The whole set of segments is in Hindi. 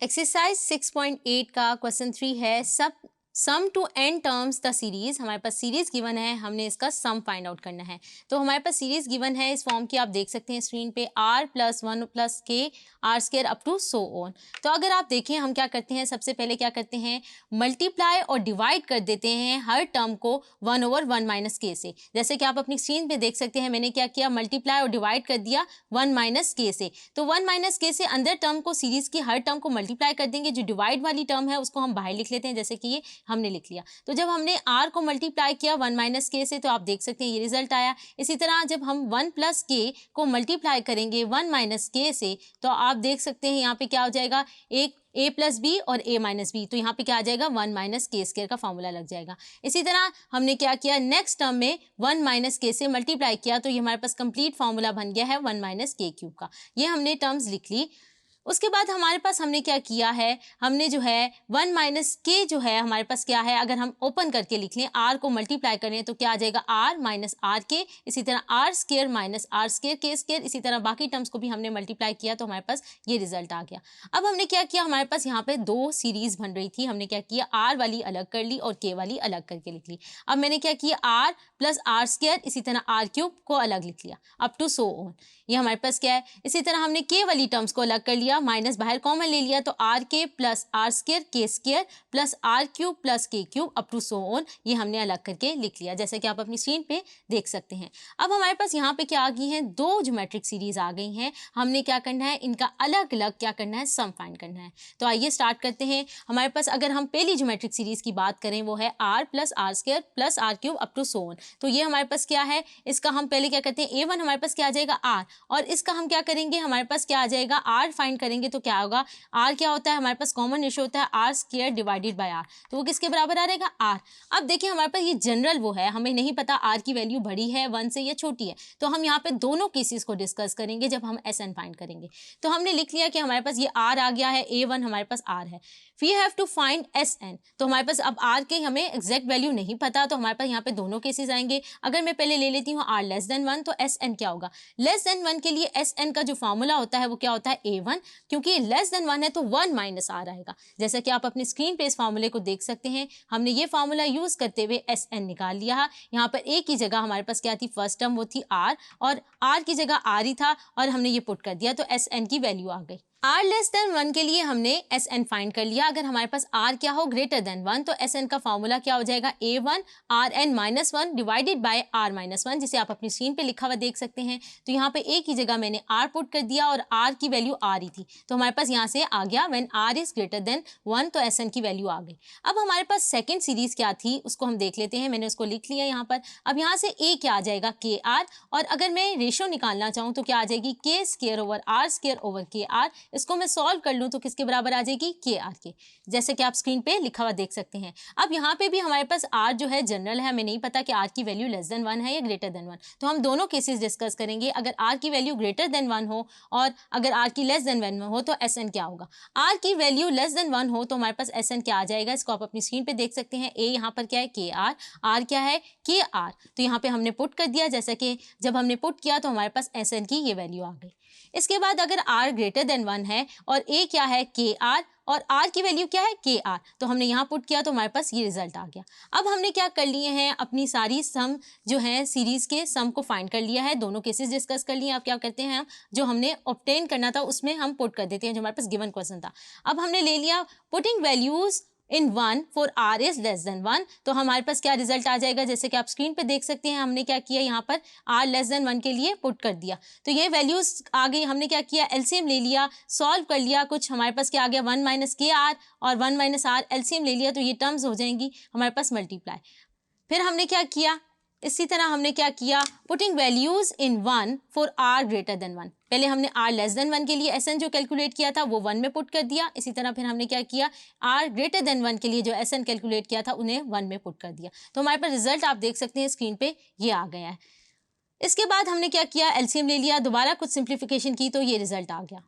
एक्सरसाइज 6.8 का क्वेश्चन 3 है sum to n terms the series. हमारे पास सीरीज गिवन है, हमने इसका सम फाइंड आउट करना है। तो हमारे पास सीरीज गिवन है इस फॉर्म की, आप देख सकते हैं स्क्रीन पे r + 1 + k r square up to so on. तो अगर आप देखें हम क्या करते हैं, सबसे पहले क्या करते हैं, मल्टीप्लाई और डिवाइड कर देते हैं हर टर्म को 1/1 - k से। जैसे कि आप अपनी स्क्रीन पे देख सकते हैं, मैंने क्या किया, मल्टीप्लाई और डिवाइड कर दिया 1 - k से। तो 1 - k से अंदर टर्म को, सीरीज की हर टर्म को मल्टीप्लाई कर देंगे। जो डिवाइड वाली टर्म है उसको हम बाहर लिख लेते हैं, जैसे कि ये हमने लिख लिया। तो जब हमने r को मल्टीप्लाई किया 1 - k से, तो आप देख सकते हैं ये रिजल्ट आया। इसी तरह जब हम 1 + k को मल्टीप्लाई करेंगे 1 - k से, तो आप देख सकते हैं यहाँ पे क्या हो जाएगा, एक a + b और a - b। तो यहाँ पे क्या आ जाएगा, 1 - k² का फॉर्मूला लग जाएगा। इसी तरह हमने क्या किया, नेक्स्ट टर्म में 1 - k से मल्टीप्लाई किया, तो ये हमारे पास कंप्लीट फॉर्मूला बन गया है 1 - k³ का। ये हमने टर्म्स लिख ली। उसके बाद हमारे पास हमने क्या किया है, हमने जो है 1 - k जो है हमारे पास क्या है, अगर हम ओपन करके लिख लें, r को मल्टीप्लाई करें तो क्या आ जाएगा, r - rk। इसी तरह r² - r² k²। इसी तरह बाकी टर्म्स को भी हमने मल्टीप्लाई किया, तो हमारे पास ये रिजल्ट आ गया। अब हमने क्या किया, हमारे पास यहाँ पे दो सीरीज बन रही थी, हमने क्या किया, r वाली अलग कर ली और k वाली अलग करके लिख ली। अब मैंने क्या किया, r + r², इसी तरह r³ को अलग लिख लिया अप टू सो ऑन। ये हमारे पास क्या है। इसी तरह हमने k वाली टर्म्स को अलग कर लिया, माइनस बाहर कॉमन ले लिया, तो rk + r² k² + r³ + k³ up to so on. ये हमने अलग करके लिख लिया, जैसे कि आप अपनी स्क्रीन पे देख सकते हैं। अब हमारे पास यहाँ पे क्या आ गई हैं, दो ज्योमेट्रिक सीरीज आ गई हैं। हमने क्या करना है, इनका अलग अलग क्या करना है, सम फाइंड करना है। तो आइए स्टार्ट करते हैं। हमारे पास अगर हम पहली ज्योमेट्रिक सीरीज की बात करें, वो है r + r² + r³ up to so on. तो ये हमारे पास क्या है, इसका हम पहले क्या करते हैं, a1 हमारे पास क्या आ जाएगा, r, और इसका हम क्या करेंगे, हमारे पास क्या आ जाएगा, r फाइंड करेंगे। तो क्या होगा, r क्या होता है, हमारे पास कॉमन रेशियो होता है r² / r। तो वो किसके बराबर आ रहेगा, r। अब देखिए हमारे पास ये जनरल वो है, हमें नहीं पता r की वैल्यू बड़ी है 1 से या छोटी है। तो हम यहाँ पे दोनों केसेस को डिस्कस करेंगे जब हम SN फाइंड करेंगे। तो हमने लिख लिया कि हमारे पास ये r आ गया है, a1 हमारे पास r है। We have to find SN। तो हमारे पास अब r के हमें एग्जैक्ट वैल्यू नहीं पता, तो हमारे पास यहाँ पे दोनों केसेस आएंगे। अगर मैं पहले ले लेती हूँ r <1, तो SN क्या होगा, <1 के लिए SN का जो फॉर्मूला होता है वो क्या होता है, a1। क्योंकि <1 है तो 1 - r आएगा। जैसा कि आप अपनी स्क्रीन पे इस फॉर्मूले को देख सकते हैं, हमने ये फॉर्मूला यूज करते हुए SN निकाल लिया। यहाँ पर a की जगह हमारे पास क्या थी, फर्स्ट टर्म वो थी r, और r की जगह r ही था, और हमने ये पुट कर दिया, तो SN की वैल्यू आ गई। r <1 के लिए हमने SN फाइंड कर लिया। अगर हमारे पास r क्या हो, >1, तो SN का फॉर्मूला क्या हो जाएगा, a1 rn - 1 divided by r - 1, जिसे आप अपनी स्क्रीन पे लिखा हुआ देख सकते हैं। तो यहाँ पे a की जगह मैंने r पुट कर दिया, और r की वैल्यू r ही थी, तो हमारे पास यहाँ से आ गया व्हेन r इज >1, तो SN की वैल्यू आ गई। अब हमारे पास सेकेंड सीरीज क्या थी, उसको हम देख लेते हैं। मैंने उसको लिख लिया यहाँ पर। अब यहाँ से a क्या आ जाएगा, kr, और अगर मैं रेशियो निकालना चाहूँ तो क्या आ जाएगी, k² / r² / kr। इसको मैं सॉल्व कर लूं तो किसके बराबर आ जाएगी, kr के, जैसे कि आप स्क्रीन पे लिखा हुआ देख सकते हैं। अब यहाँ पे भी हमारे पास r जो है जनरल है, हमें नहीं पता कि r की वैल्यू <1 है या >1। तो हम दोनों केसेस डिस्कस करेंगे। अगर r की वैल्यू >1 हो और अगर r की <1 हो, तो SN क्या होगा। r की वैल्यू <1 हो तो हमारे पास SN क्या आ जाएगा, इसको आप अपनी स्क्रीन पे देख सकते हैं। a यहाँ पर क्या है, kr, r क्या है, kr। तो यहाँ पे हमने पुट कर दिया, जैसा कि जब हमने पुट किया तो हमारे पास SN की ये वैल्यू आ गई। इसके बाद अगर r >1 है और a क्या है, kr, और r की वैल्यू क्या है, kr, तो हमने यहाँ पुट किया तो हमारे पास ये रिजल्ट आ गया। अब हमने क्या कर लिए हैं, अपनी सारी सम जो है सीरीज के सम को फाइंड कर लिया है, दोनों केसेस डिस्कस कर लिए। अब क्या करते हैं, हम जो हमने ऑब्टेन करना था उसमें हम पुट कर देते हैं, जो हमारे पास गिवन क्वेश्चन था। अब हमने ले लिया putting values in 1 for r is <1, तो हमारे पास क्या रिजल्ट आ जाएगा, जैसे कि आप स्क्रीन पे देख सकते हैं। हमने क्या किया, यहाँ पर r <1 के लिए पुट कर दिया, तो ये वैल्यूज आ गई। हमने क्या किया, एलसीएम ले लिया, सॉल्व कर लिया। कुछ हमारे पास क्या आ गया, 1 - kr और 1 - r, एलसीएम ले लिया, तो ये टर्म्स हो जाएंगी हमारे पास मल्टीप्लाई। फिर हमने क्या किया, इसी तरह हमने क्या किया, putting values in 1 for r >1। पहले हमने r <1 के लिए SN जो कैलकुलेट किया था वो 1 में पुट कर दिया। इसी तरह फिर हमने क्या किया, r >1 के लिए जो SN कैलकुलेट किया था उन्हें 1 में पुट कर दिया। तो हमारे पास रिजल्ट आप देख सकते हैं स्क्रीन पे, ये आ गया है। इसके बाद हमने क्या किया, एलसीएम ले लिया, दोबारा कुछ सिंप्लीफिकेशन की, तो ये रिजल्ट आ गया।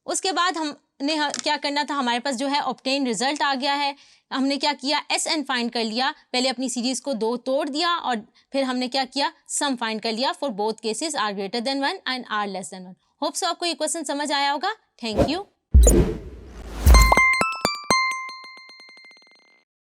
उसके बाद हमने क्या करना था, हमारे पास जो है ऑब्टेन रिजल्ट आ गया है। हमने क्या किया, SN फाइंड कर लिया। पहले अपनी सीरीज को दो तोड़ दिया और फिर हमने क्या किया, सम फाइंड कर लिया for both cases r >1 and r <1। Hope so आपको ये क्वेश्चन समझ आया होगा। Thank you.